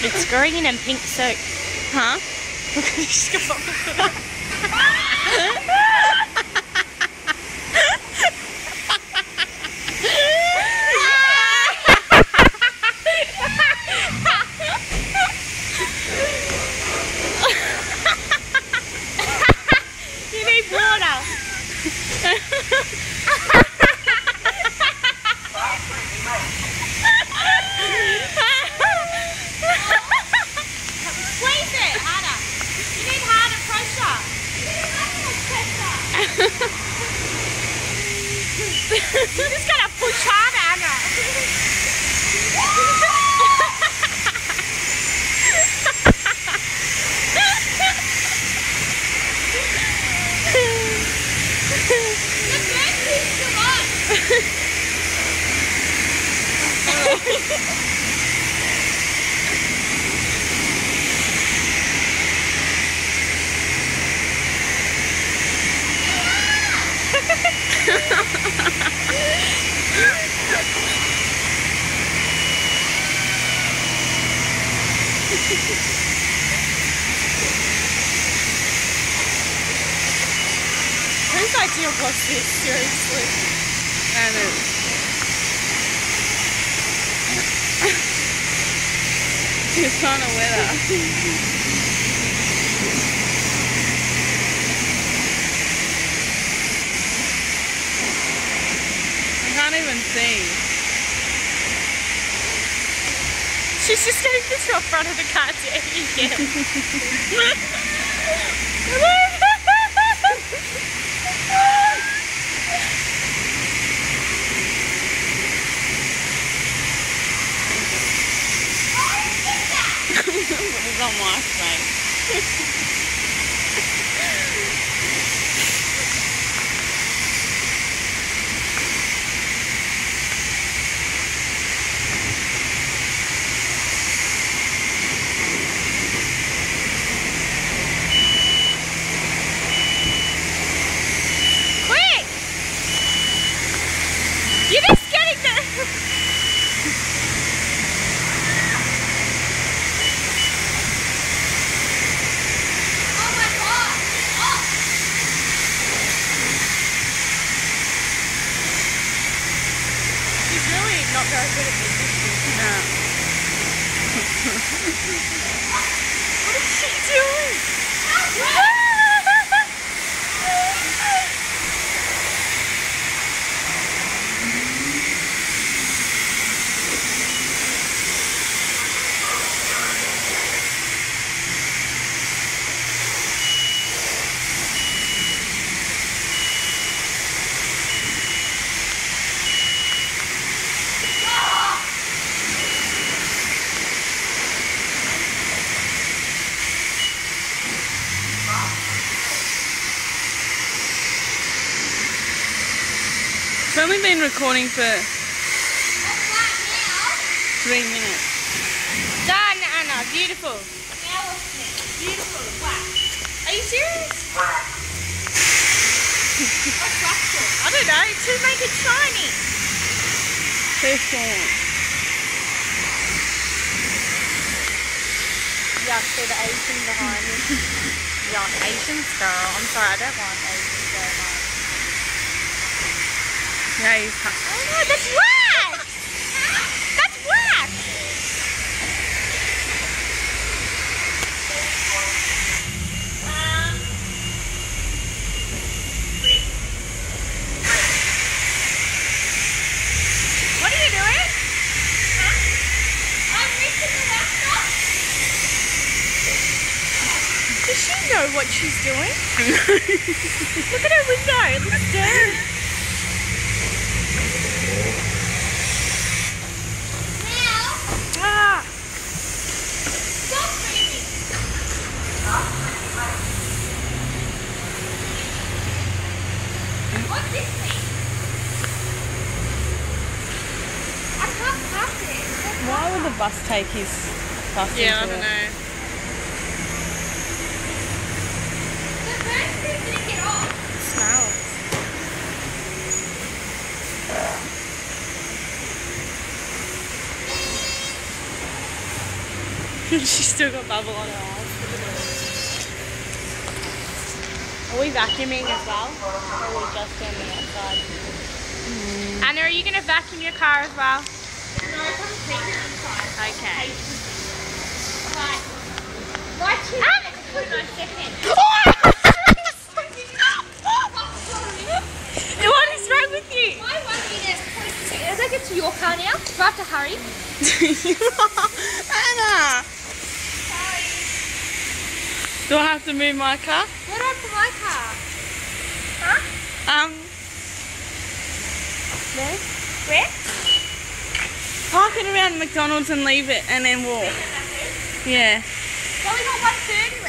It's green and pink soup. Huh? She's got You need water. Squeeze it harder. You need harder pressure. You just gotta push harder, Anna. Whose idea was this, seriously? Anna's. She's trying to weather. I can't even see. She's just getting this off front of the car to again. It's on my face. Quick! You're just getting there. Not very good at this, is she? No. What is she doing? It's only been recording for 3 minutes. Done, Anna. Beautiful. Beautiful. Wow. Are you serious? What's that for? I don't know. To make it shiny. Too small. Yeah, see the Asian behind me. Yeah, Asians, girl. I'm sorry, I don't like Asians very much. Yeah, he's Oh no, that's wax! That's wax! What are you doing? I'm mixing the laptop. Does she know what she's doing? Look at her window, it looks dirty. What's this thing? I can't pass it. Why would the bus take his bus Yeah, I into don't it? know. The first thing didn't get off. It smells. She's still got bubble on her eyes. Are we vacuuming as well? Or are we just doing the outside? Anna, are you going to vacuum your car as well? No, I'm cleaning inside. Okay. Right. My two minutes is my second. What is wrong with you? My 1 minute. As I get to your car now, do I have to hurry? Anna! Sorry. Do I have to move my car? What happened to my car? Huh? Where? Where? Park it around McDonald's and leave it and then walk. Yeah. Well, we got 1:30